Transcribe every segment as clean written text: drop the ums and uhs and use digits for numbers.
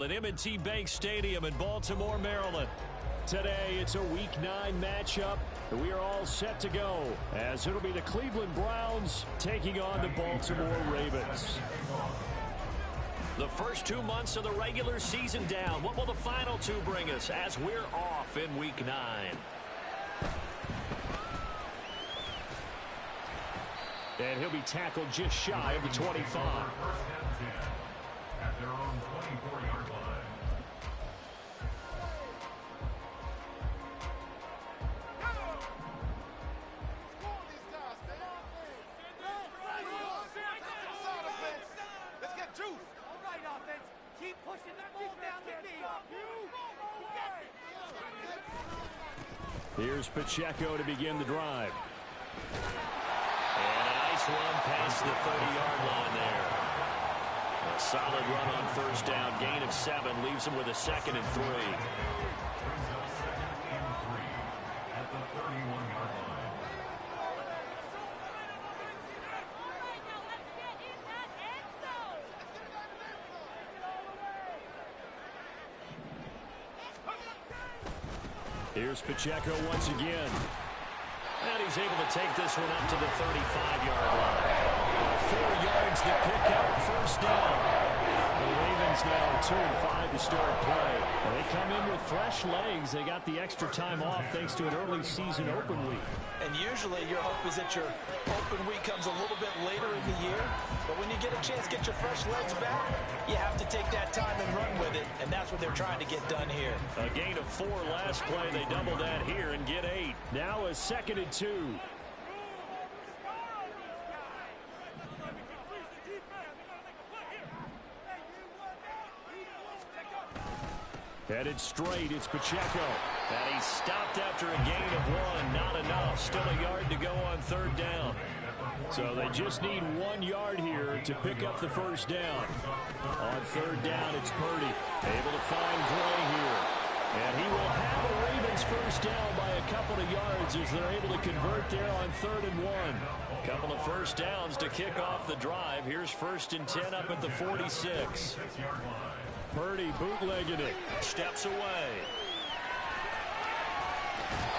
At M&T Bank Stadium in Baltimore, Maryland. Today, it's a Week 9 matchup. We are all set to go, as it'll be the Cleveland Browns taking on the Baltimore Ravens. The first 2 months of the regular season down. What will the final two bring us as we're off in Week 9? And he'll be tackled just shy of the 25. At their own 24-yard line. Let's get juice. All right, offense. Keep pushing that ball down there. Here's Pacheco to begin the drive. And a nice run past the 30-yard line there. A solid run on first down. Gain of 7 leaves him with a 2nd and 3. At the 31-yard line. Here's Pacheco once again. And he's able to take this one up to the 35-yard line. 4 yards to pick up, first down. The Ravens now 2-5 to start play. And they come in with fresh legs. They got the extra time off thanks to an early season open week. And usually your hope is that your open week comes a little bit later in the year. But when you get a chance to get your fresh legs back, you have to take that time and run with it. And that's what they're trying to get done here. A gain of 4 last play. They double that here and get 8. Now a 2nd and 2. Headed straight, it's Pacheco. And he's stopped after a gain of 1. Not enough. Still a yard to go on 3rd down. So they just need 1 yard here to pick up the first down. On 3rd down, it's Purdy. Able to find Gray here. And he will have the Ravens first down by a couple of yards as they're able to convert there on 3rd and 1. Couple of first downs to kick off the drive. Here's 1st and 10 up at the 46. Purdy bootlegging it. Steps away.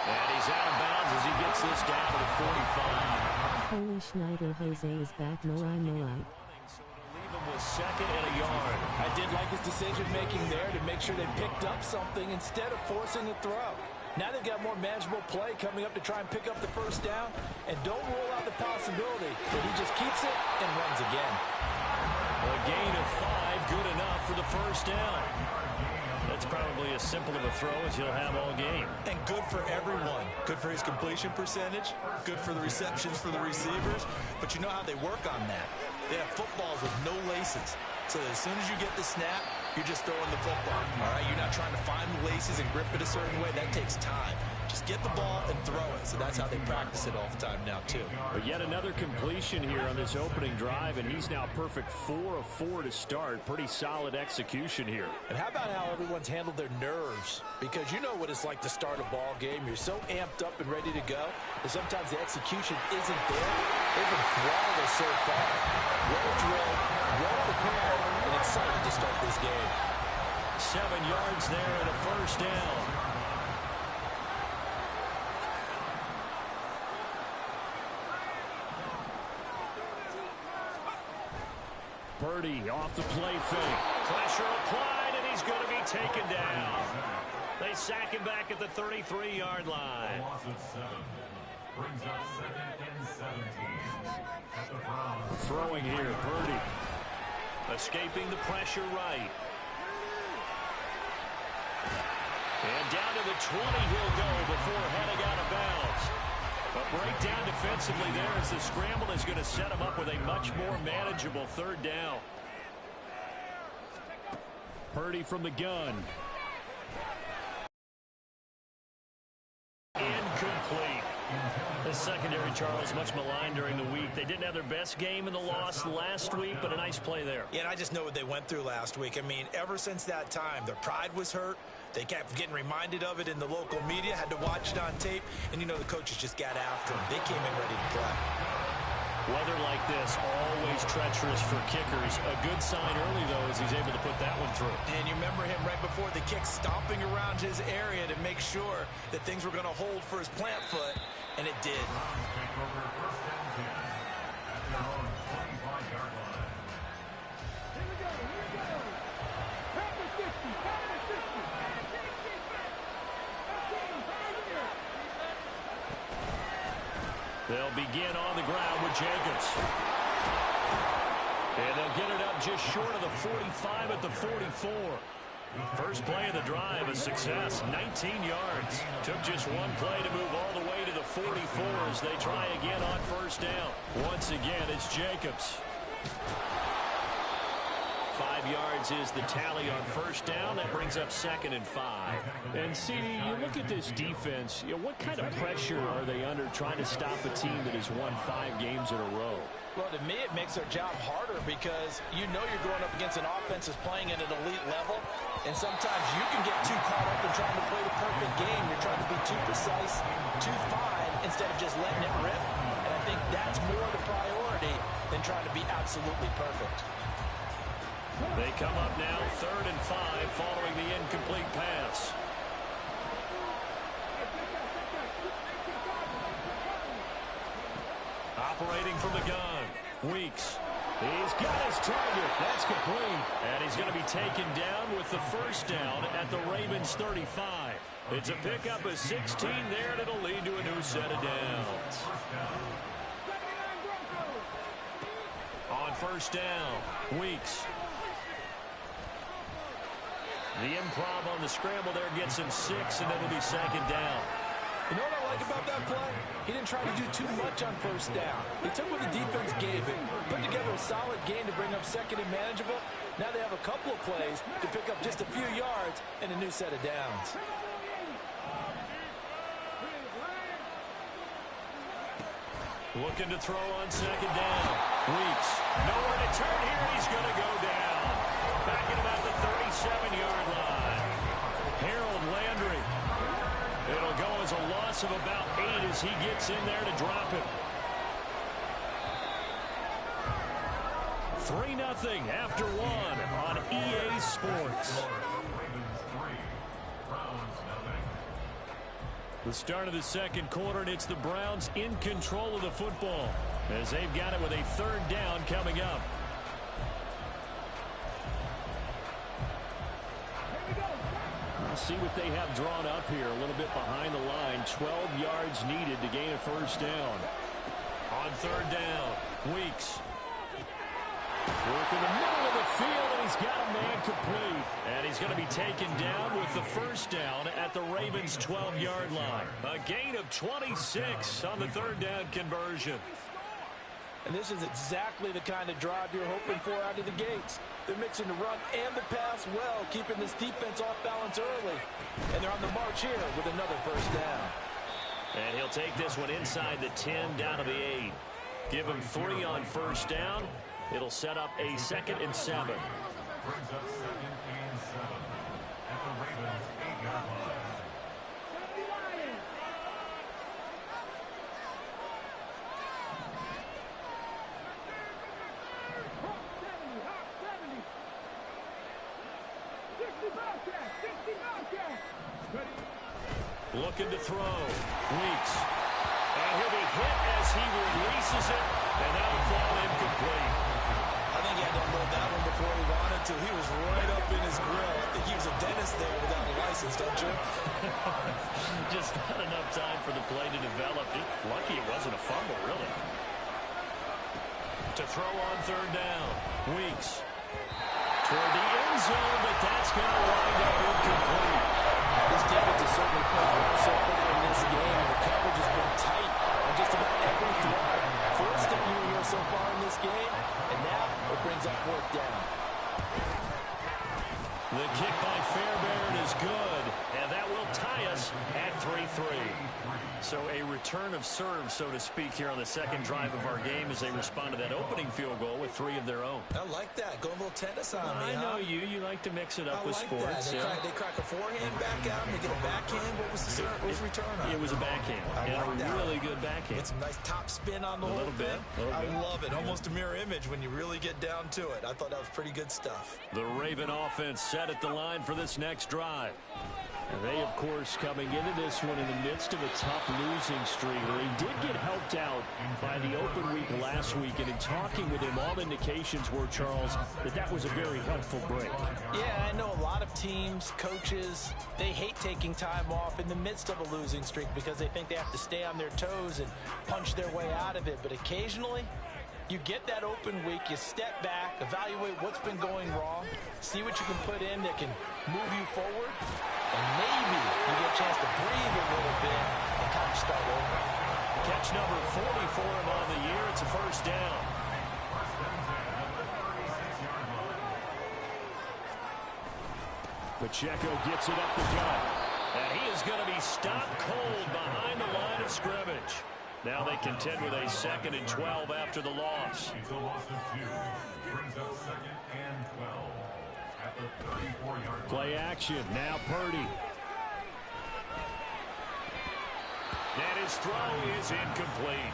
And he's out of bounds as he gets this down to the 45. Holy Schneider, Jose is back. Morai. So it'll leave him with 2nd and a yard. I did like his decision-making there to make sure they picked up something instead of forcing the throw. Now they've got more manageable play coming up to try and pick up the first down. And don't rule out the possibility that he just keeps it and runs again. A gain of 5, good enough for the first down. That's probably as simple of a throw as he'll have all game. And good for everyone. Good for his completion percentage. Good for the receptions for the receivers. But you know how they work on that. They have footballs with no laces. So as soon as you get the snap, you're just throwing the football. All right, you're not trying to find the laces and grip it a certain way. That takes time. Just get the ball and throw it. So that's how they practice it all the time now, too. But yet another completion here on this opening drive, and he's now perfect 4 of 4 to start. Pretty solid execution here. And how about how everyone's handled their nerves? Because you know what it's like to start a ball game. You're so amped up and ready to go, and sometimes the execution isn't there. They've been flawless so far. Well drilled, well prepared, and excited to start this game. 7 yards there and a first down. Purdy off the play fake. Pressure applied, and he's going to be taken down. They sack him back at the 33-yard line. A loss of 7 brings up 2nd and 17 at the Browns. Throwing here, Purdy. Escaping the pressure right. And down to the 20 he'll go before heading out of bounds. A breakdown defensively there as the scramble is going to set him up with a much more manageable 3rd down. Purdy from the gun. Incomplete. The secondary, Charles, much maligned during the week. They didn't have their best game in the loss last week, but a nice play there. Yeah, and I just know what they went through last week. I mean, ever since that time, their pride was hurt. They kept getting reminded of it in the local media, had to watch it on tape, and, you know, the coaches just got after them. They came in ready to play. Weather like this, always treacherous for kickers. A good sign early, though, as he's able to put that one through. And you remember him right before the kick stomping around his area to make sure that things were going to hold for his plant foot, and it did. They'll begin on the ground with Jacobs. And they'll get it up just short of the 45 at the 44. First play of the drive, a success, 19 yards. Took just one play to move all the way to the 44 as they try again on first down. Once again, it's Jacobs. 5 yards is the tally on first down. That brings up 2nd and 5. And, CD, you look at this defense, what kind of pressure are they under trying to stop a team that has won 5 games in a row? Well, to me, it makes their job harder because you know you're going up against an offense that's playing at an elite level, and sometimes you can get too caught up in trying to play the perfect game. You're trying to be too precise, too fine, instead of just letting it rip. And I think that's more the priority than trying to be absolutely perfect. They come up now, 3rd and 5, following the incomplete pass. Operating from the gun, Weeks. He's got his target. That's complete. And he's going to be taken down with the first down at the Ravens' 35. It's a pickup of 16 there, and it'll lead to a new set of downs. On first down, Weeks. The improv on the scramble there gets him 6, and it'll be 2nd down. You know what I like about that play? He didn't try to do too much on first down. He took what the defense gave him, put together a solid game to bring up 2nd and manageable. Now they have a couple of plays to pick up just a few yards and a new set of downs. Looking to throw on 2nd down. Weeks. Nowhere to turn here. He's going to go down. Back at about the 37-yard line. Harold Landry. It'll go as a loss of about 8 as he gets in there to drop it. 3-0 after 1 on EA Sports. The start of the second quarter, and it's the Browns in control of the football as they've got it with a 3rd down coming up. We'll see what they have drawn up here a little bit behind the line. 12 yards needed to gain a first down. On 3rd down, Weeks. Work in the middle of the field, and he's got a man complete. And he's going to be taken down with the first down at the Ravens' 12-yard line. A gain of 26 on the 3rd down conversion. And this is exactly the kind of drive you're hoping for out of the gates. They're mixing the run and the pass well, keeping this defense off balance early. And they're on the march here with another first down. And he'll take this one inside the 10, down to the 8. Give him 3 on first down. It'll set up a 2nd and 7. Brings up 2nd and 7 at the Ravens' 8-yard line. Looking to throw. Weeks. And he'll be hit as he releases it, and that'll fall incomplete. I think he had to unload that one before he wanted to. He was right up in his grill. I think he was a dentist there without a license, don't you? Just not enough time for the play to develop. Just lucky it wasn't a fumble, really. To throw on 3rd down. Weeks. Toward the end zone, but that's going to wind up incomplete. This defense is certainly playing so far in this game. The coverage has been tight on just about every throw. Forced a few here so far in this game, and now it brings up 4th down. The kick by Fairbairn is is good, and that will tie us at 3-3. So a return of serve, so to speak, here on the second drive of our game as they respond to that opening field goal with 3 of their own. I like that. Go a little tennis on me, I know you. You like to mix it up with sports. That. They crack a forehand back out, and they get a backhand. What was the serve? What was the return on? It was a backhand. And a really good backhand. Get some nice top spin on the whole thing. I love it. Almost a mirror image when you really get down to it. I thought that was pretty good stuff. The Raven offense set at the line for this next drive. And they, of course, coming into this one in the midst of a tough losing streak. They did get helped out by the open week last week, and in talking with him, all indications were, Charles, that was a very helpful break. Yeah, I know a lot of teams, coaches, they hate taking time off in the midst of a losing streak because they think they have to stay on their toes and punch their way out of it. But occasionally, you get that open week, you step back, evaluate what's been going wrong, see what you can put in that can move you forward, and maybe you get a chance to breathe a little bit and kind of start over. Catch number 40 for him on the year. It's a first down. Pacheco gets it up the gut. And he is going to be stopped cold behind the line of scrimmage. Now they contend with a 2nd and 12 after the loss. It's a loss of 2. Brings up 2nd and 12 at the 34-yard line. Play action. Now Purdy. And his throw is incomplete.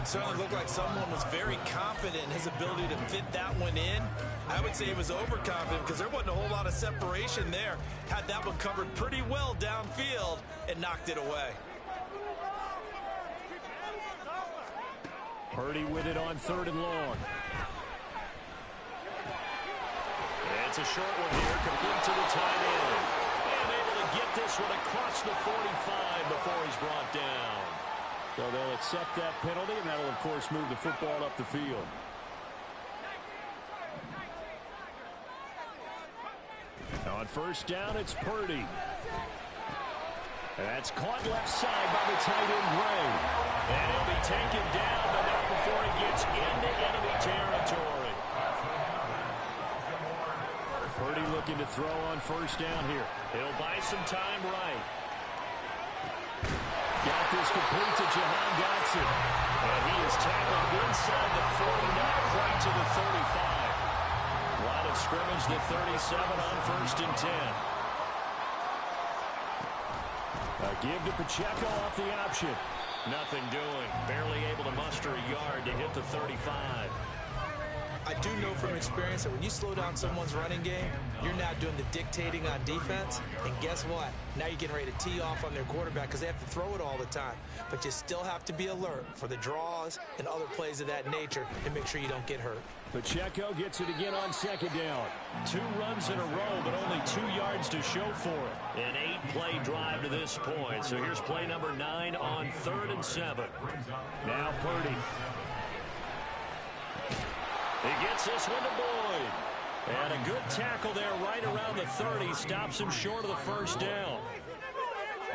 Certainly looked like someone was very confident in his ability to fit that one in. I would say he was overconfident because there wasn't a whole lot of separation there. Had that one covered pretty well downfield and knocked it away. Purdy with it on 3rd and long. It's a short one here, complete to the tight end. And able to get this one across the 45 before he's brought down. So they'll accept that penalty, and that'll, of course, move the football up the field. On 1st down, it's Purdy. That's caught left side by the tight end, Gray. And he'll be taken down, but not before he gets into enemy territory. Purdy looking to throw on 1st down here. He'll buy some time right. Got this complete to Jahan Dotson. And he is tackled inside the 40, not quite to the 35. Line of scrimmage, the 37 on 1st and 10. A give to Pacheco off the option. Nothing doing. Barely able to muster a yard to hit the 35. I do know from experience that when you slow down someone's running game, you're not doing the dictating on defense. And guess what? Now you're getting ready to tee off on their quarterback because they have to throw it all the time. But you still have to be alert for the draws and other plays of that nature and make sure you don't get hurt. Pacheco gets it again on 2nd down. 2 runs in a row, but only 2 yards to show for it. An 8-play drive to this point. So here's play number 9 on 3rd and 7. Now Purdy. He gets this one to Boyd. And a good tackle there right around the 30. Stops him short of the 1st down.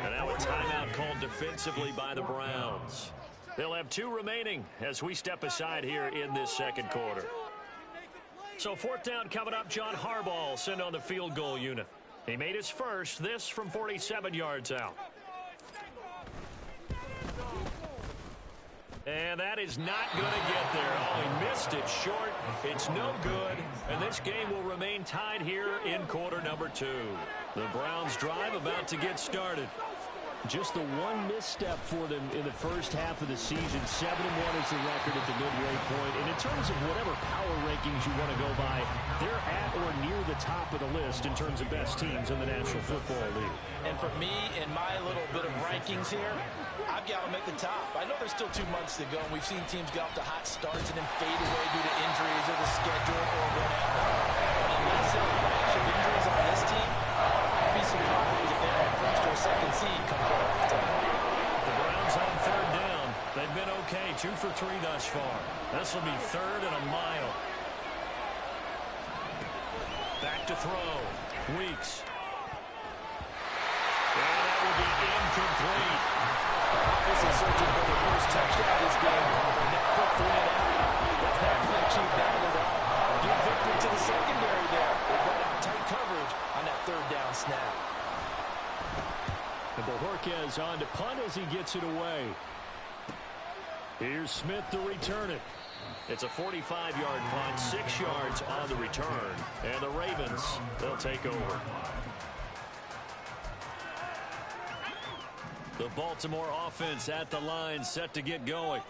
And now a timeout called defensively by the Browns. They'll have 2 remaining as we step aside here in this 2nd quarter. So 4th down coming up. John Harbaugh will send on the field goal unit. He made his first, this from 47 yards out. And that is not going to get there. Oh, he missed it short. It's no good. And this game will remain tied here in quarter number 2. The Browns drive about to get started. Just the one misstep for them in the first half of the season. 7-1 is the record at the midway point. And in terms of whatever power rankings you want to go by, they're at or near the top of the list in terms of best teams in the National Football League. And for me, in my little bit of rankings here, I've got them at the top. I know there's still 2 months to go, and we've seen teams get off to hot starts and then fade away due to injuries or the schedule or whatever. But unless there are a rash of injuries on this team, I'd be surprised if they're in 1st or 2nd seed come playoff time. The Browns on 3rd down. They've been okay, 2 for 3 thus far. This will be 3rd and a mile. Back to throw. Weeks. And that will be incomplete. This is searching for the first touchdown this game. And that quick 3 and out. That's not connection battle at all. Give victory to the secondary there. They brought out tight coverage on that 3rd down snap. And Bojorquez on to punt as he gets it away. Here's Smith to return it. It's a 45-yard punt, 6 yards on the return. And the Ravens, they'll take over. The Baltimore offense at the line, set to get going.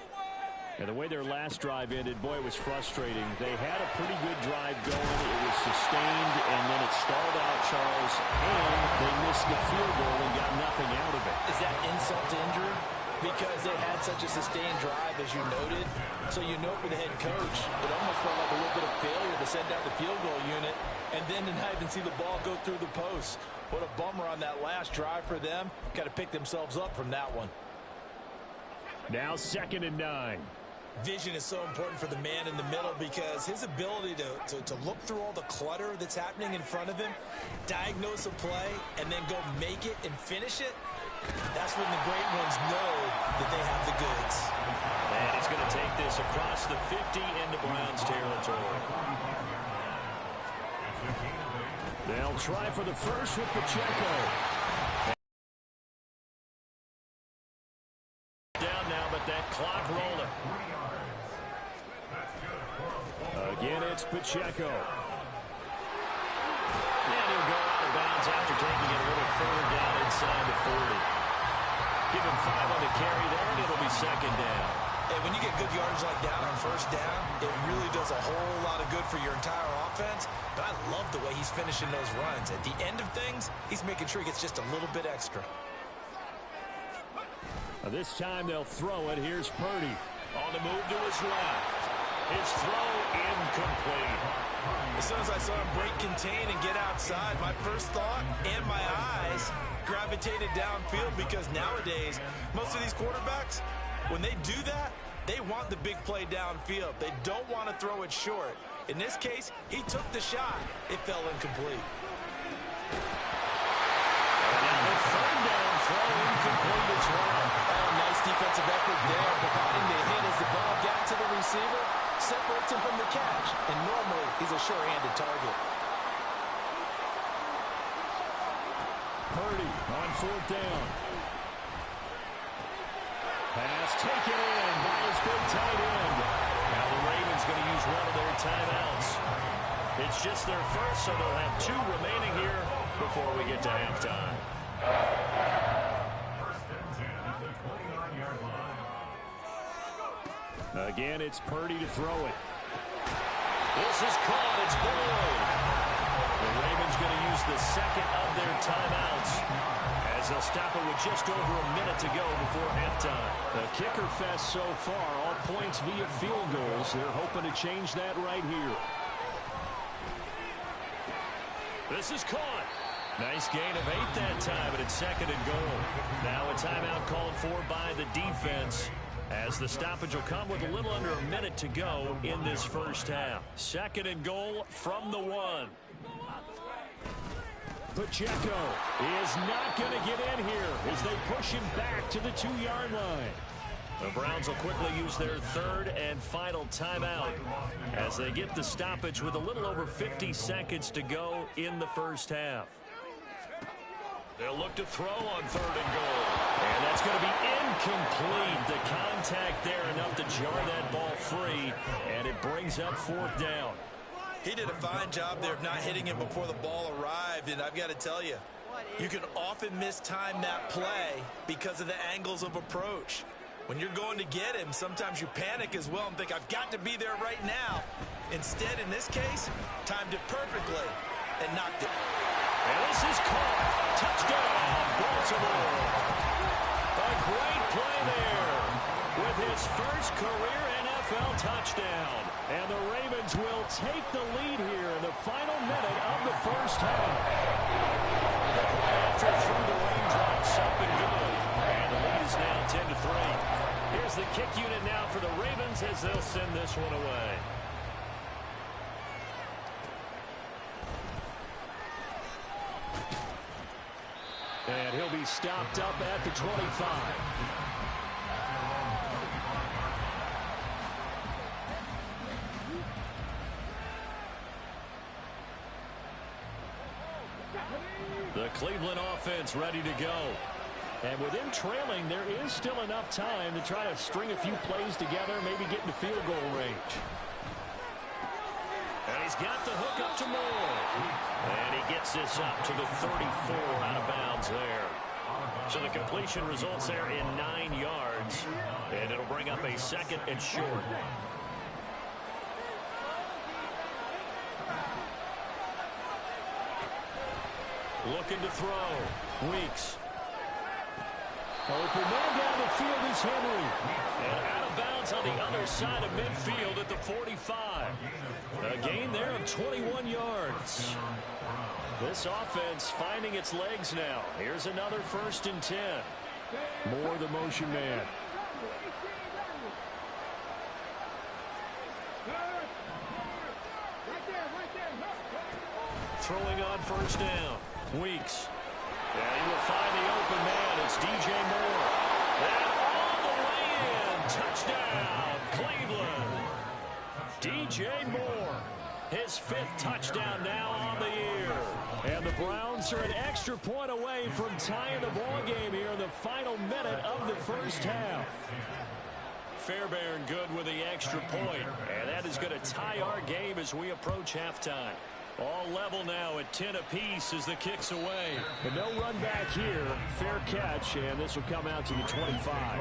And the way their last drive ended, boy, it was frustrating. They had a pretty good drive going. It was sustained, and then it stalled out, Charles, and they missed the field goal and got nothing out of it. Is that insult to injury? Because they had such a sustained drive, as you noted. So you know for the head coach, it almost felt like a little bit of failure to send out the field goal unit and then to not even see the ball go through the post. What a bummer on that last drive for them. Got to pick themselves up from that one. Now 2nd and 9. Vision is so important for the man in the middle because his ability to look through all the clutter that's happening in front of him, diagnose a play, and then go make it and finish it, that's when the great ones know that they have the goods. And he's going to take this across the 50 into Browns territory. They'll try for the first with Pacheco. Down now, but that clock rolling. Again, it's Pacheco. And he'll go out of bounds after taking it a little further down inside the 40. Give him 5 on the carry there, and it'll be 2nd down. Hey, when you get good yardage like that on 1st down, it really does a whole lot of good for your entire offense. But I love the way he's finishing those runs. At the end of things, he's making sure he gets just a little bit extra. This time they'll throw it. Here's Purdy. On the move to his left. His throw incomplete. As soon as I saw him break contain and get outside, my first thought and my eyes gravitated downfield because nowadays, most of these quarterbacks, when they do that, they want the big play downfield. They don't want to throw it short. In this case, he took the shot. It fell incomplete. And now the 3rd down throw incomplete as well. Oh, nice defensive effort there, providing the hit as the ball got to the receiver, separates him from the catch, and normally he's a sure-handed target. Purdy on 4th down. Pass taken in by his big tight end. Now the Ravens going to use one of their timeouts. It's just their first, so they'll have 2 remaining here before we get to halftime. 1st and 10 at the 29-yard line. Again, it's Purdy to throw it. This is caught. It's Boyd. The Ravens going to use the 2nd of their timeouts as they'll stop it with just over a minute to go before halftime. The kicker fest so far, all points via field goals. They're hoping to change that right here. This is caught. Nice gain of 8 that time, but it's 2nd and goal. Now a timeout called for by the defense, as the stoppage will come with a little under a minute to go in this first half. 2nd and goal from the 1. Pacheco is not going to get in here as they push him back to the 2-yard line. The Browns will quickly use their 3rd and final timeout as they get the stoppage with a little over 50 seconds to go in the first half. They'll look to throw on 3rd and goal. And that's going to be incomplete. The contact there enough to jar that ball free, and it brings up 4th down. He did a fine job there of not hitting him before the ball arrived, and I've got to tell you, you can often mistime that play because of the angles of approach. When you're going to get him, sometimes you panic as well and think, I've got to be there right now. Instead, in this case, timed it perfectly and knocked it. And this is caught. Touchdown, Baltimore. A great play there with his first career NFL touchdown. And the Ravens will take the lead here in the final minute of the first half. The play after through the raindrops, something good. And the lead is now 10-3. Here's the kick unit now for the Ravens as they'll send this one away. And he'll be stopped up at the 25. The Cleveland offense ready to go. And with them trailing, there is still enough time to try to string a few plays together, maybe get into field goal range. And he's got the hook up to Moore. And he gets this up to the 34, out of bounds there. So the completion results there in 9 yards. And it'll bring up a 2nd and short. Looking to throw. Weeks. Open man down the field is Henry. And out of bounds on the other side of midfield at the 45. A gain there of 21 yards. This offense finding its legs now. Here's another 1st and 10. Moore the motion man. Throwing on 1st down. Weeks. And he will find the open man. It's DJ Moore. And all the way in. Touchdown, Cleveland. DJ Moore. His 5th touchdown now on the year. And the Browns are an extra point away from tying the ball game here in the final minute of the 1st half. Fairbairn good with the extra point. And that is going to tie our game as we approach halftime. All level now at 10 apiece as the kick's away. But no run back here. Fair catch, and this will come out to the 25.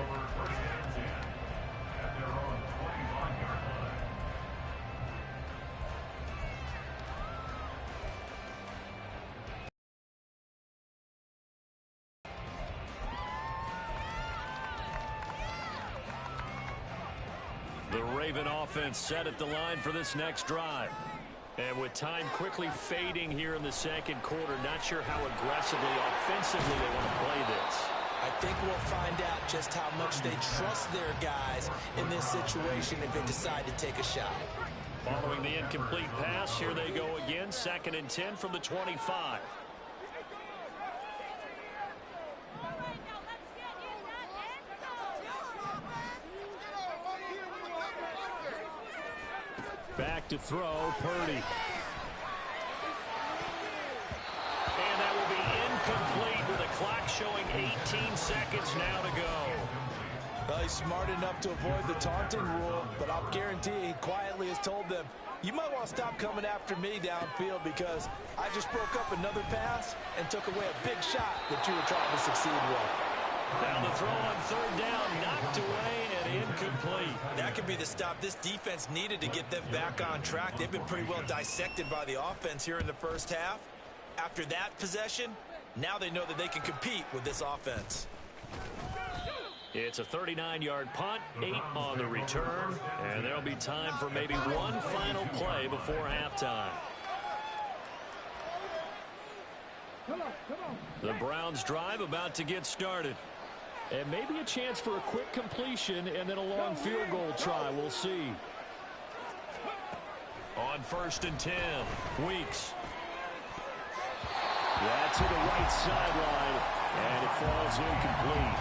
The Raven offense set at the line for this next drive. And with time quickly fading here in the 2nd quarter, not sure how aggressively, offensively they want to play this. I think we'll find out just how much they trust their guys in this situation if they decide to take a shot. Following the incomplete pass, here they go again. 2nd and 10 from the 25. Back to throw, Purdy. And that will be incomplete with a clock showing 18 seconds now to go. Well, he's smart enough to avoid the taunting rule, but I'll guarantee he quietly has told them, you might want to stop coming after me downfield because I just broke up another pass and took away a big shot that you were trying to succeed with. Now the throw on 3rd down, knocked away and incomplete. That could be the stop this defense needed to get them back on track. They've been pretty well dissected by the offense here in the 1st half. After that possession, now they know that they can compete with this offense. It's a 39-yard punt, 8 on the return, and there'll be time for maybe one final play before halftime. The Browns drive about to get started. And maybe a chance for a quick completion and then a long field goal try. We'll see. On 1st and 10, Weeks. Yeah, to the right sideline, and it falls incomplete.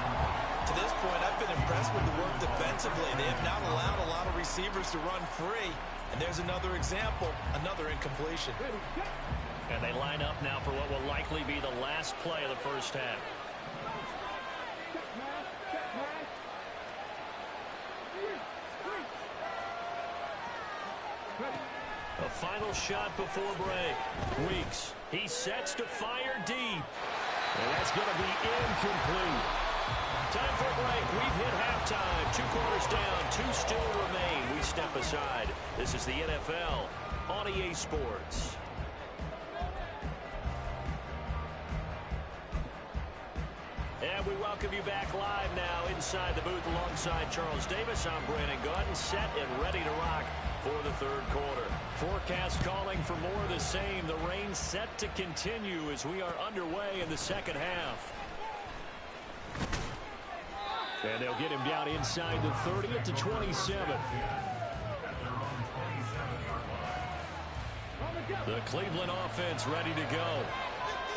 To this point, I've been impressed with the work defensively. They have not allowed a lot of receivers to run free. And there's another example, another incompletion. And they line up now for what will likely be the last play of the 1st half. A final shot before break. Weeks. He sets to fire deep. And that's going to be incomplete. Time for a break. We've hit halftime. 2 quarters down. 2 still remain. We step aside. This is the NFL on EA Sports. And we welcome you back live now inside the booth alongside Charles Davis. I'm Brandon Gaudin, set and ready to rock for the 3rd quarter. Forecast calling for more of the same. The rain set to continue as we are underway in the 2nd half. And they'll get him down inside the 30 at the 27. The Cleveland offense ready to go.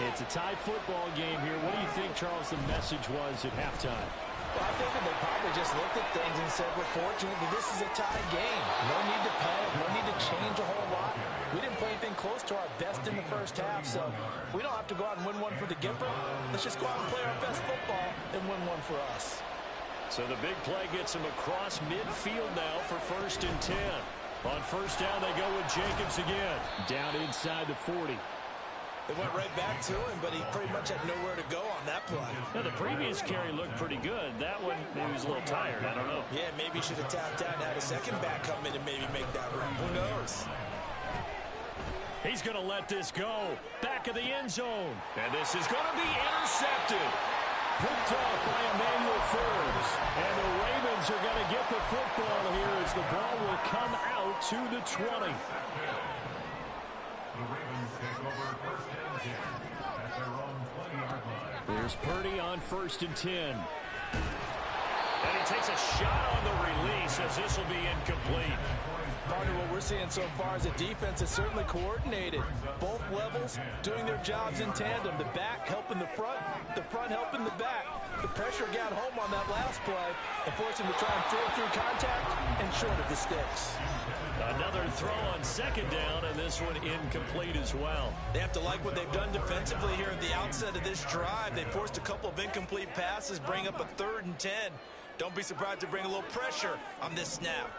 It's a tie football game here. What do you think, Charles, the message was at halftime? Well, I think they probably just looked at things and said, we're fortunate that this is a tie game. No need to panic, no need to change a whole lot. We didn't play anything close to our best in the first half, so we don't have to go out and win one for the Gipper. Let's just go out and play our best football and win one for us. So the big play gets him across midfield now for 1st and 10. On 1st down, they go with Jacobs again. Down inside the 40. They went right back to him, but he pretty much had nowhere to go on that play. Now, the previous carry looked pretty good. That one, maybe he was a little tired. I don't know. Yeah, maybe he should have tapped out and had a second back come in and maybe make that run. Who knows? He's going to let this go. Back of the end zone. And this is going to be intercepted. Picked off by Emmanuel Forbes. And the Ravens are going to get the football here as the ball will come out to the 20. The Ravens take over 1st and 10 at their own 20-yard line. Here's Purdy on 1st and 10. And he takes a shot on the release as this will be incomplete. Partner, what we're seeing so far is a defense that's certainly coordinated. Both levels doing their jobs in tandem. The back helping the front helping the back. The pressure got home on that last play and forced him to try and throw through contact and short of the sticks. Another throw on 2nd down, and this one incomplete as well. They have to like what they've done defensively here at the outset of this drive. They forced a couple of incomplete passes, bring up a 3rd and 10. Don't be surprised to bring a little pressure on this snap.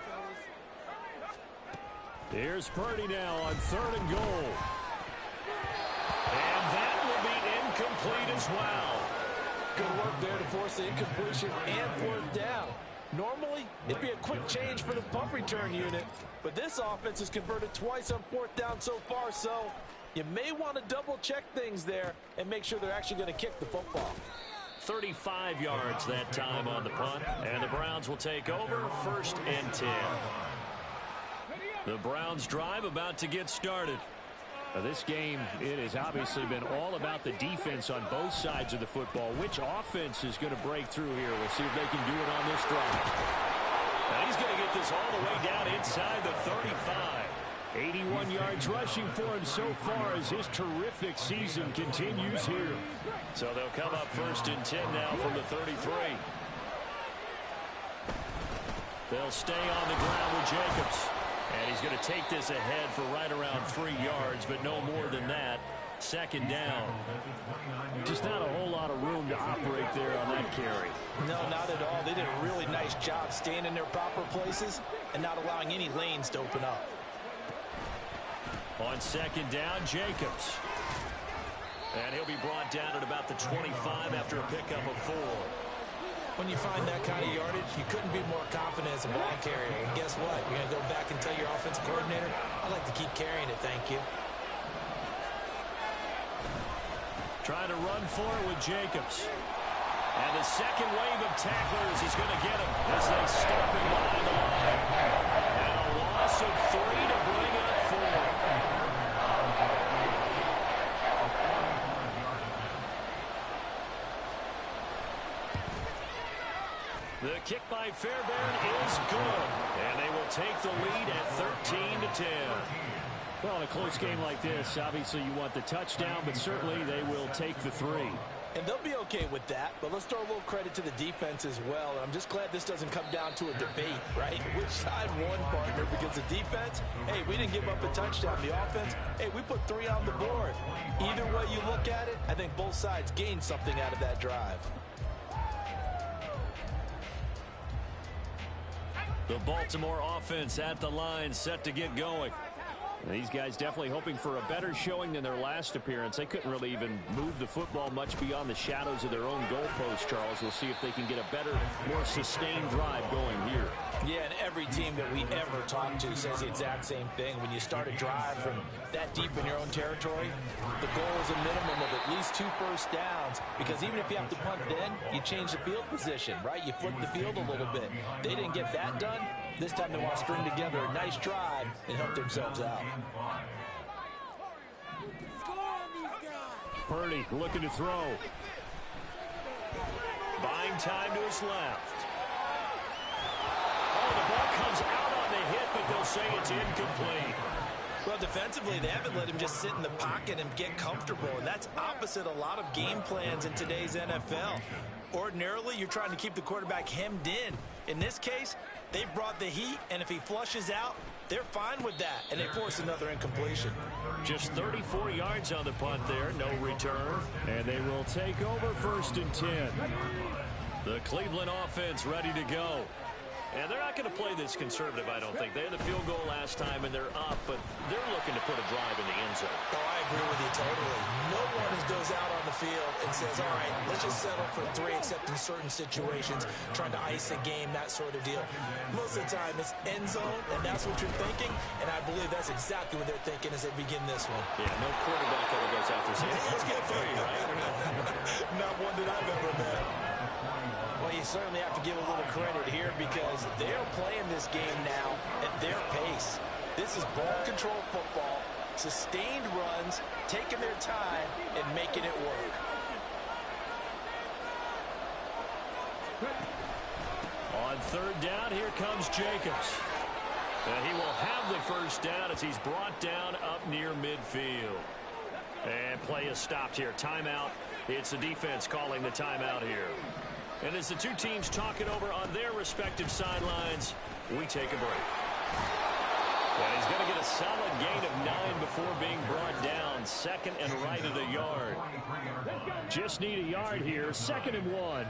Here's Purdy now on 3rd and goal. And that will be incomplete as well. Good work there to force the incompletion and 4th down. Normally, it'd be a quick change for the punt return unit, but this offense has converted twice on 4th down so far, so you may want to double-check things there and make sure they're actually going to kick the football. 35 yards that time on the punt, and the Browns will take over 1st and 10. The Browns drive about to get started. Now, this game, it has obviously been all about the defense on both sides of the football. Which offense is going to break through here? We'll see if they can do it on this drive. Now, he's going to get this all the way down inside the 35. 81 yards rushing for him so far as his terrific season continues here. So they'll come up 1st and 10 now from the 33. They'll stay on the ground with Jacobs. And he's going to take this ahead for right around 3 yards, but no more than that. 2nd down. Just not a whole lot of room to operate there on that carry. No, not at all. They did a really nice job staying in their proper places and not allowing any lanes to open up. On 2nd down, Jacobs. And he'll be brought down at about the 25 after a pickup of 4. When you find that kind of yardage, you couldn't be more confident as a ball carrier. And guess what? You're going to go back and tell your offensive coordinator, I'd like to keep carrying it, thank you. Trying to run for it with Jacobs. And the second wave of tacklers is going to get him as they stop him behind the line. And a loss of 3 to bring up 4. The kick by Fairbairn is good, and they will take the lead at 13 to 10. Well, in a close game like this, obviously you want the touchdown, but certainly they will take the 3. And they'll be okay with that, but let's throw a little credit to the defense as well. I'm just glad this doesn't come down to a debate, right? Which side won, partner? Because the defense, hey, we didn't give up a touchdown. The offense, hey, we put 3 on the board. Either way you look at it, I think both sides gained something out of that drive. The Baltimore offense at the line, set to get going. These guys definitely hoping for a better showing than their last appearance. They couldn't really even move the football much beyond the shadows of their own goalpost, Charles. We'll see if they can get a better, more sustained drive going here. Yeah, and every team that we ever talk to says the exact same thing. When you start a drive from that deep in your own territory, the goal is a minimum of at least 2 first downs, because even if you have to punt then, you change the field position, right? You flip the field a little bit. They didn't get that done. This time they want to string together a nice drive and help themselves out. Purdy looking to throw. Buying time to his left. Oh, the ball comes out on the hit, but they'll say it's incomplete. Well, defensively, they haven't let him just sit in the pocket and get comfortable, and that's opposite a lot of game plans in today's NFL. Ordinarily, you're trying to keep the quarterback hemmed in. In this case, They brought the heat, and if he flushes out, they're fine with that, and they force another incompletion. Just 34 yards on the punt there, no return. And they will take over 1st and 10. The Cleveland offense ready to go. And they're not going to play this conservative, I don't think. They had the field goal last time, and they're up, but they're looking to put a drive in the end zone. Oh, I agree with you totally. No one goes out on the field and says, all right, let's just settle for 3, except in certain situations, trying to ice a game, that sort of deal. Most of the time, it's end zone, and that's what you're thinking, and I believe that's exactly what they're thinking as they begin this one. Yeah, no quarterback ever goes out there saying, let's get 3, right? Not one that I've ever met. Well, you certainly have to give a little credit here because they're playing this game now at their pace. This is ball control football, sustained runs, taking their time and making it work. On 3rd down, here comes Jacobs. And he will have the 1st down as he's brought down up near midfield. And play is stopped here. Timeout. It's the defense calling the timeout here. And as the two teams talk it over on their respective sidelines, we take a break. And he's going to get a solid gain of 9 before being brought down. 2nd and right at a yard. Just need a yard here. 2nd and 1.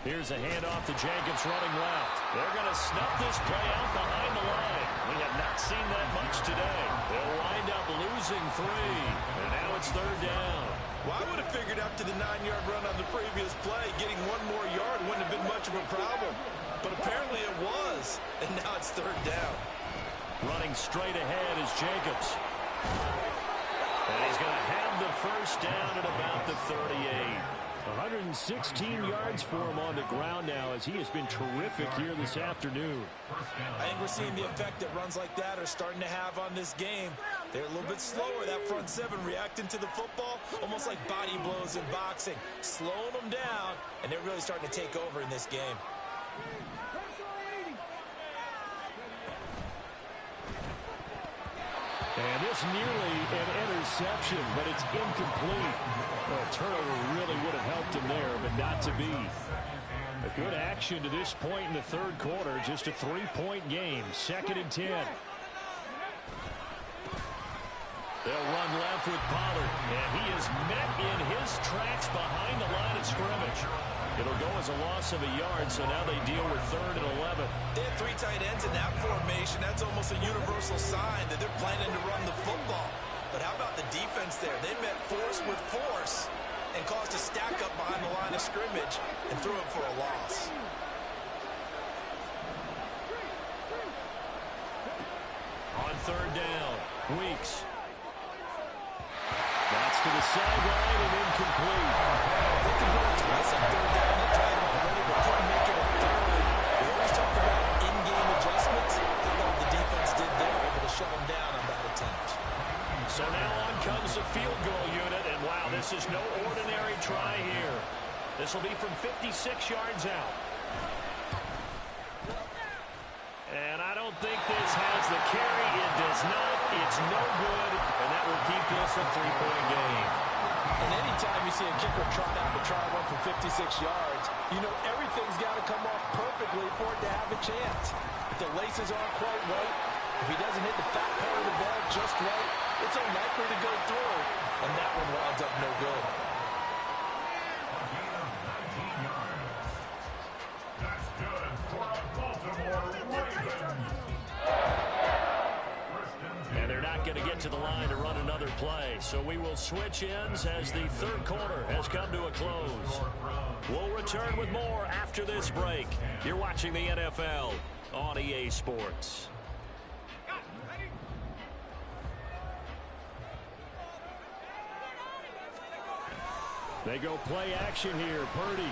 Here's a handoff to Jacobs running left. They're going to snuff this play out behind the line. We have not seen that much today. They'll wind up losing 3. And now it's 3rd down. Well, I would have figured up to the 9-yard run on the previous play. Getting 1 more yard wouldn't have been much of a problem. But apparently it was. And now it's 3rd down. Running straight ahead is Jacobs. And he's going to have the 1st down at about the 38. 116 yards for him on the ground now as he has been terrific here this afternoon. I think we're seeing the effect that runs like that are starting to have on this game. They're a little bit slower, that front 7 reacting to the football, almost like body blows in boxing, slowing them down, and they're really starting to take over in this game. And this nearly an interception, but it's incomplete. A turnover really would have helped him there, but not to be. A good action to this point in the 3rd quarter. Just a 3-point game. 2nd and 10. They'll run left with Pollard. And he is met in his tracks behind the line of scrimmage. It'll go as a loss of a yard, so now they deal with 3rd and 11. They have 3 tight ends in that formation. That's almost a universal sign that they're planning to run the football. But how about the defense there? They met force with force and caused a stack up behind the line of scrimmage and threw it for a loss. On 3rd down, Weeks. That's to the sideline and incomplete. They can go twice on 3rd down. They tried it already, but couldn't make it a 3rd. We always talk about in-game adjustments. How about the defense did there, able to shut them down on that attempt. So now on comes the field goal unit, and wow, this is no ordinary try here. This will be from 56 yards out. And I don't think this has the carry. It does not. It's no good, and that will keep this a 3-point game. And anytime you see a kicker trot out to try one from 56 yards, you know everything's got to come off perfectly for it to have a chance. If the laces aren't quite right, if he doesn't hit the fat part of the ball just right, it's unlikely to go through, and that one winds up no good. That's good for the Baltimore Ravens. And they're not going to get to the line to run another play. So we will switch ends as the 3rd quarter has come to a close. We'll return with more after this break. You're watching the NFL on EA Sports. They go play action here. Purdy.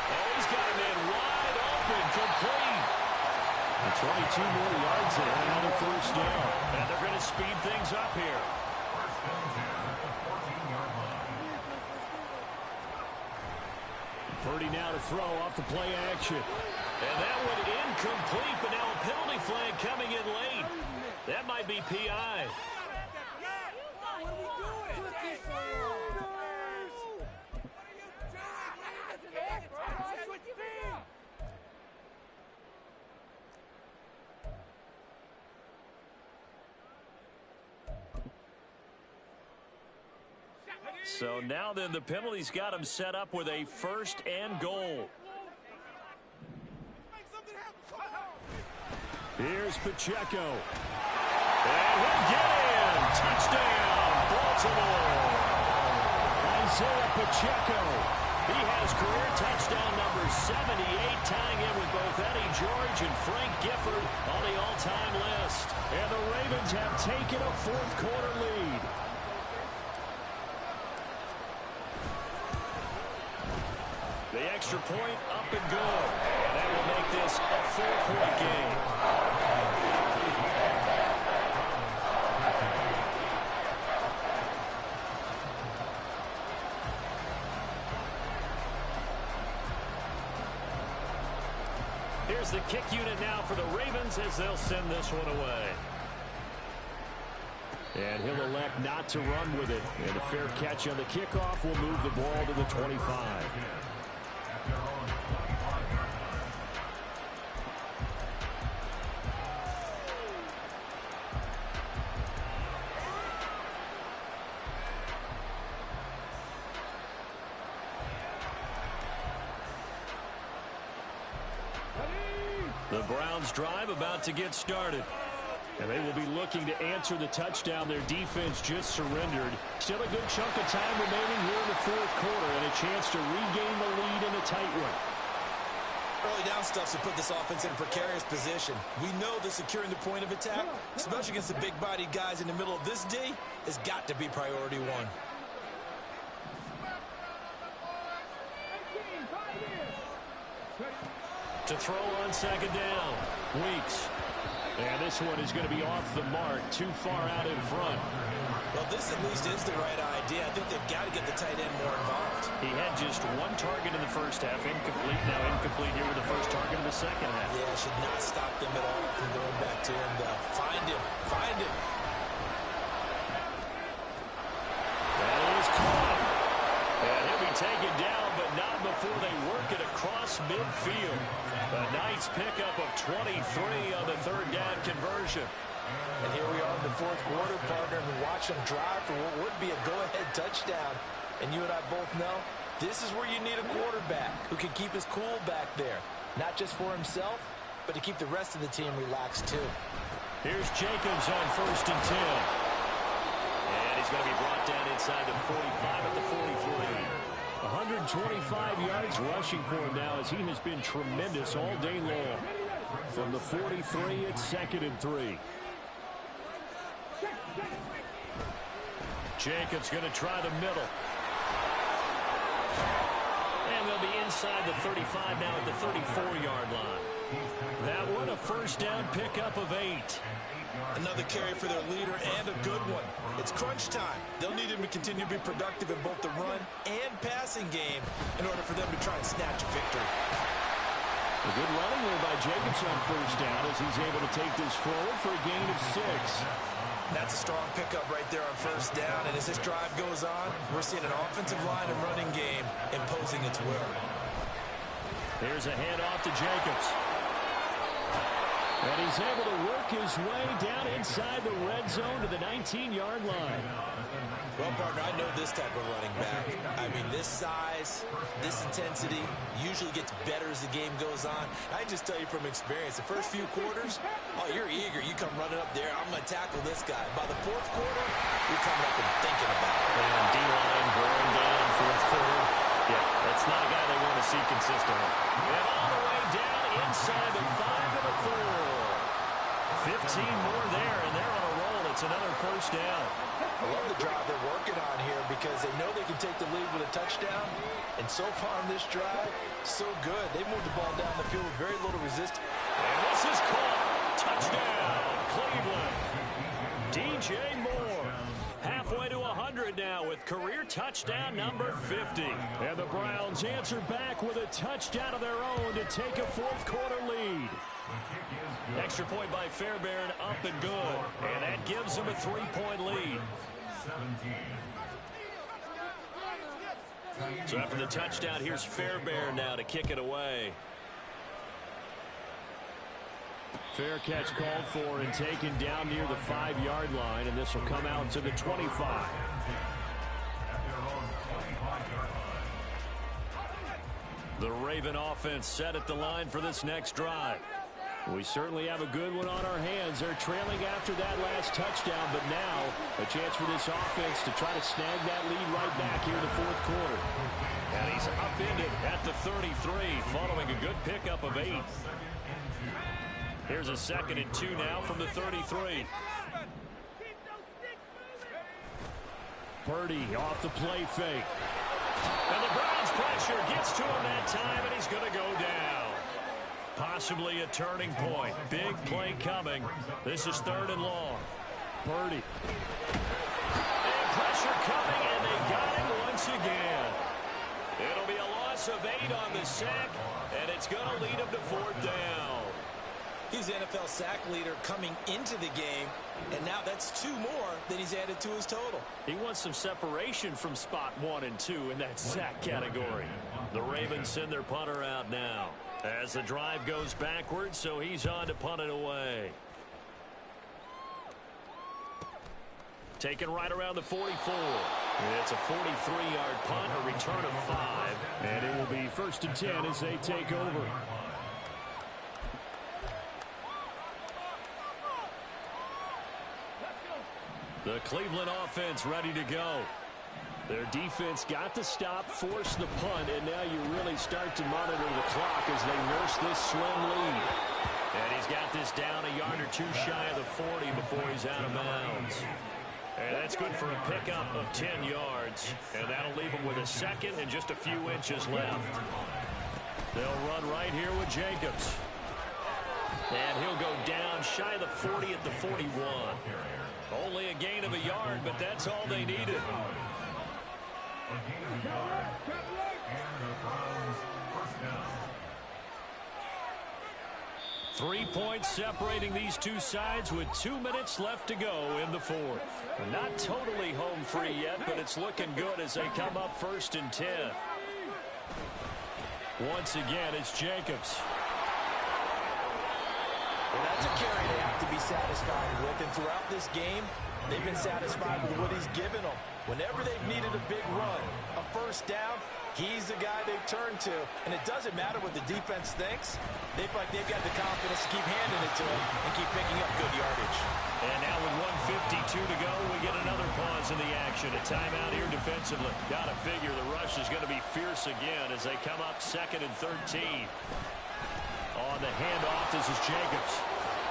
Oh, he's got him in wide open, complete. And 22 more yards there, another 1st down. And they're going to speed things up here. Purdy now to throw off the play action. And that one incomplete, but now a penalty flag coming in late. That might be PI. So now then the penalty's got him set up with a 1st and goal. Here's Pacheco. And he'll get in. Touchdown, Baltimore. Isaiah Pacheco. He has career touchdown number 78, tying in with both Eddie George and Frank Gifford on the all-time list. And the Ravens have taken a 4th quarter lead. The extra point up and good. And that will make this a 4-point game. Here's the kick unit now for the Ravens as they'll send this one away. And he'll elect not to run with it. And a fair catch on the kickoff will move the ball to the 25. The Browns drive about to get started. And they will be looking to answer the touchdown their defense just surrendered. Still a good chunk of time remaining here in the 4th quarter and a chance to regain the lead in a tight one. Early down stuff to put this offense in a precarious position. We know that securing the point of attack, especially against the big-bodied guys in the middle of this D, has got to be priority one. To throw on 2nd down. Weeks. And this one is going to be off the mark, too far out in front. Well, this at least is the right idea. I think they've got to get the tight end more involved. He had just 1 target in the first half, incomplete. Now incomplete here with the first target in the second half. Yeah, should not stop them at all from going back to him. Find him. Find him. That is caught. And he'll be taken down, but not before they work it across midfield. A nice pickup of 23 on the 3rd down conversion. And here we are in the 4th quarter, partner, and watch them drive for what would be a go-ahead touchdown. And you and I both know this is where you need a quarterback who can keep his cool back there. Not just for himself, but to keep the rest of the team relaxed too. Here's Jacobs on 1st and 10. And he's going to be brought down inside the 45 at the 43. 125 yards rushing for him now as he has been tremendous all day long. From the 43, it's 2nd and 3. Jacobs going to try the middle. And they'll be inside the 35 now at the 34-yard line. That one, a 1st down pickup of 8. Another carry for their leader and a good one. It's crunch time. They'll need him to continue to be productive in both the run and passing game in order for them to try and snatch a victory. A good running there by Jacobs on 1st down as he's able to take this forward for a gain of 6. That's a strong pickup right there on 1st down. And as this drive goes on, we're seeing an offensive line and running game imposing its will. Here's a handoff to Jacobs. And he's able to work his way down inside the red zone to the 19-yard line. Well, partner, I know this type of running back. I mean, this size, this intensity usually gets better as the game goes on. I just tell you from experience, the first few quarters, oh, you're eager. You come running up there. I'm going to tackle this guy. By the 4th quarter, you're coming up and thinking about it. And D-line going down 4th quarter. Yeah, that's not a guy they want to see consistently. And all the way down inside the 5 to the 4. 15 more there, and they're on a roll. It's another 1st down. I love the drive they're working on here because they know they can take the lead with a touchdown. And so far in this drive, so good. They moved the ball down the field with very little resistance. And this is caught. Touchdown, Cleveland. DJ Moore. Halfway to 100 now with career touchdown number 50. And the Browns answer back with a touchdown of their own to take a 4th quarter lead. Extra point by Fairbairn, up and good. And that gives them a 3-point lead. So after the touchdown, here's Fairbairn now to kick it away. Fair catch called for and taken down near the 5-yard line, and this will come out to the 25. The Raven offense set at the line for this next drive. We certainly have a good one on our hands. They're trailing after that last touchdown, but now a chance for this offense to try to snag that lead right back here in the fourth quarter. And he's upended at the 33, following a good pickup of 8. Here's a 2nd and 2 now from the 33. Purdy off the play fake. And the Browns pressure gets to him that time, and he's going to go down. Possibly a turning point. Big play coming. This is 3rd and long. Purdy. And pressure coming, and they got him once again. It'll be a loss of 8 on the sack, and it's going to lead him to 4th down. He's the NFL sack leader coming into the game, and now that's 2 more than he's added to his total. He wants some separation from spot 1 and 2 in that sack category. The Ravens send their punter out now as the drive goes backwards, so he's on to punt it away. Taken right around the 44. It's a 43-yard punt, a return of 5, and it will be 1st and 10 as they take over. The Cleveland offense ready to go. Their defense got the stop, forced the punt, and now you really start to monitor the clock as they nurse this slim lead. And he's got this down a yard or 2 shy of the 40 before he's out of bounds. And that's good for a pickup of 10 yards. And that'll leave him with a 2nd and just a few inches left. They'll run right here with Jacobs. And he'll go down shy of the 40 at the 41. Only a gain of a yard, but that's all they needed. 3 points separating these two sides with 2 minutes left to go in the 4th. Not totally home free yet, but it's looking good as they come up 1st and 10. Once again, it's Jacobs. Well, that's a carry they have to be satisfied with, and throughout this game, they've been satisfied with what he's given them. Whenever they've needed a big run, a 1st down, he's the guy they've turned to. And it doesn't matter what the defense thinks. They feel like they've got the confidence to keep handing it to him and keep picking up good yardage. And now with 1:52 to go, we get another pause in the action. A timeout here defensively. Got to figure the rush is going to be fierce again as they come up 2nd and 13. On the handoff, this is Jacobs.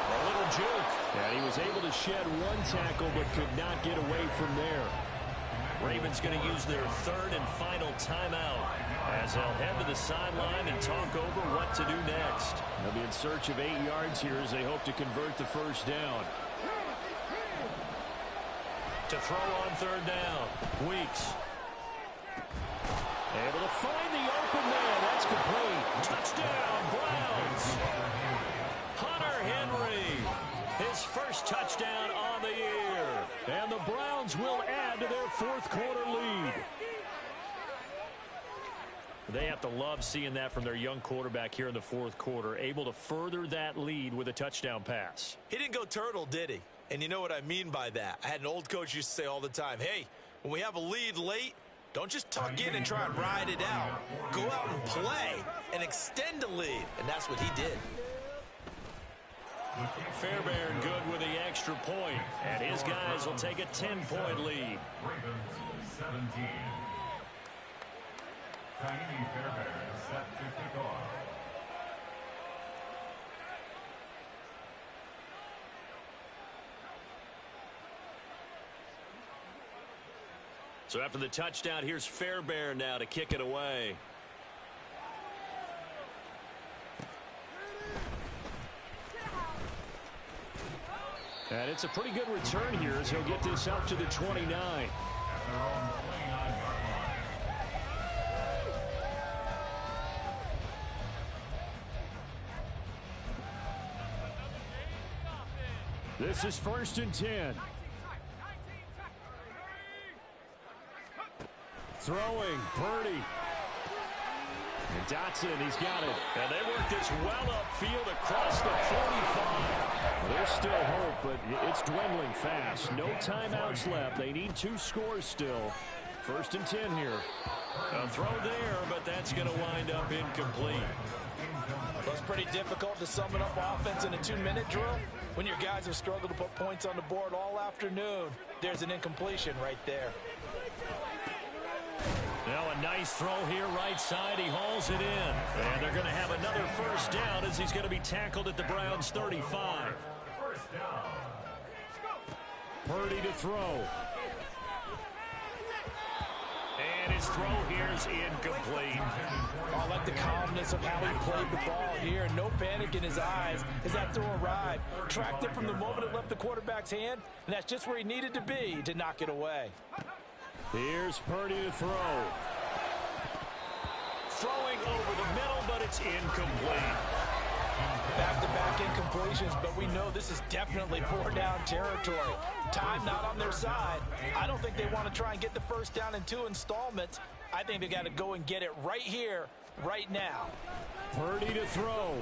A little juke. And he was able to shed 1 tackle but could not get away from there. Ravens going to use their 3rd and final timeout as they'll head to the sideline and talk over what to do next. They'll be in search of 8 yards here as they hope to convert the 1st down. To throw on 3rd down, Weeks. Able to find the open man. That's complete. Touchdown, Browns. Hunter Henry, his 1st touchdown on the year. And the Browns will add to their 4th quarter lead. They have to love seeing that from their young quarterback here in the 4th quarter, able to further that lead with a touchdown pass. He didn't go turtle, did he? And you know what I mean by that. I had an old coach used to say all the time, hey, when we have a lead late, don't just tuck in and try and ride it out. Go out and play and extend the lead. And that's what he did. Fairbairn good with the extra point, and his guys will take a 10-point lead. Ravens 17. Taimi Fairbairn is set to kick off. So after the touchdown, here's Fairbairn now to kick it away. And it's a pretty good return here as he'll get this up to the 29. At their own 29-yard line. This is 1st and 10. Throwing, Purdy. And Dotson, he's got it. And they work this well upfield across the 45. There's still hope, but it's dwindling fast. No timeouts left. They need 2 scores still. First and 10 here. A throw there, but that's going to wind up incomplete. Well, it's pretty difficult to sum it up offense in a 2-minute drill when your guys have struggled to put points on the board all afternoon. There's an incompletion right there. Now a nice throw here right side. He hauls it in. And they're going to have another first down as he's going to be tackled at the Browns' 35. First down. Purdy to throw. And his throw here is incomplete. I like the calmness of how he played the ball here. No panic in his eyes as that throw arrived. Tracked it from the moment it left the quarterback's hand, and that's just where he needed to be to knock it away. Here's Purdy to throw. Throwing over the middle, but it's incomplete. Back-to-back incompletions, but we know this is definitely 4-down territory. Time not on their side. I don't think they want to try and get the first down in 2 installments. I think they got to go and get it right here, right now. Purdy to throw.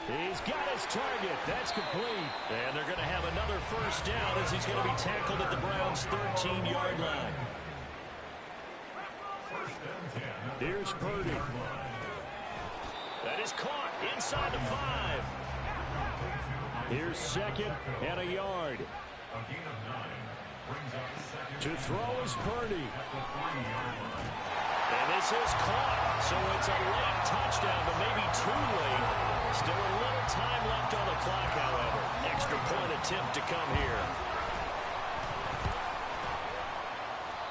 He's got his target. That's complete. And they're going to have another first down as he's going to be tackled at the Browns' 13-yard line. Here's Purdy. That is caught inside the 5. Here's second and a yard. To throw is Purdy. And this is caught. So it's a late touchdown, but maybe too late. Still a little time left on the clock, however. Extra point attempt to come here.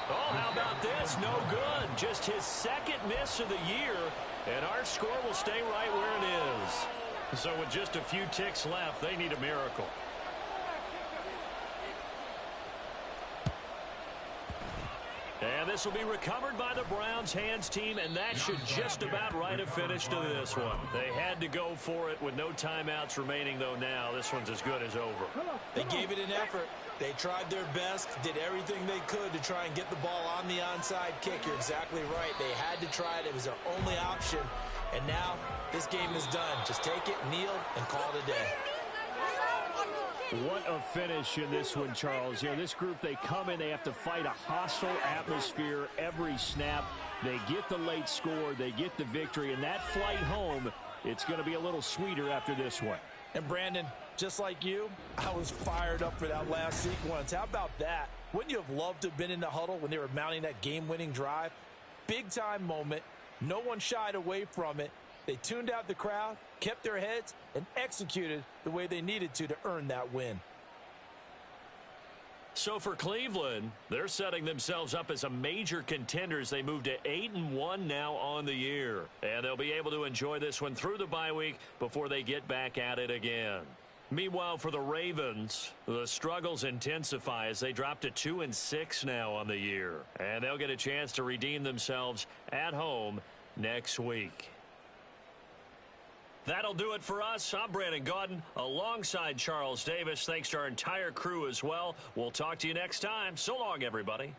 Oh, how about this? No good. Just his second miss of the year. And our score will stay right where it is. So with just a few ticks left, they need a miracle. And this will be recovered by the Browns hands team, and that should just about write a finish to this one. They had to go for it with no timeouts remaining, though now this one's as good as over. They gave it an effort. They tried their best, did everything they could to try and get the ball on the onside kick. You're exactly right. They had to try it. It was their only option. And now this game is done. Just take it, kneel, and call it a day. What a finish in this one, Charles. You know, this group, they come in, they have to fight a hostile atmosphere every snap. They get the late score, they get the victory, and that flight home, it's going to be a little sweeter after this one. And Brandon, just like you, I was fired up for that last sequence. How about that? Wouldn't you have loved to have been in the huddle when they were mounting that game-winning drive? Big-time moment. No one shied away from it. They tuned out the crowd, kept their heads, and executed the way they needed to earn that win. So for Cleveland, they're setting themselves up as a major contender as they move to 8-1 now on the year. And they'll be able to enjoy this one through the bye week before they get back at it again. Meanwhile, for the Ravens, the struggles intensify as they drop to 2-6 now on the year. And they'll get a chance to redeem themselves at home next week. That'll do it for us. I'm Brandon Gaudin alongside Charles Davis. Thanks to our entire crew as well. We'll talk to you next time. So long, everybody.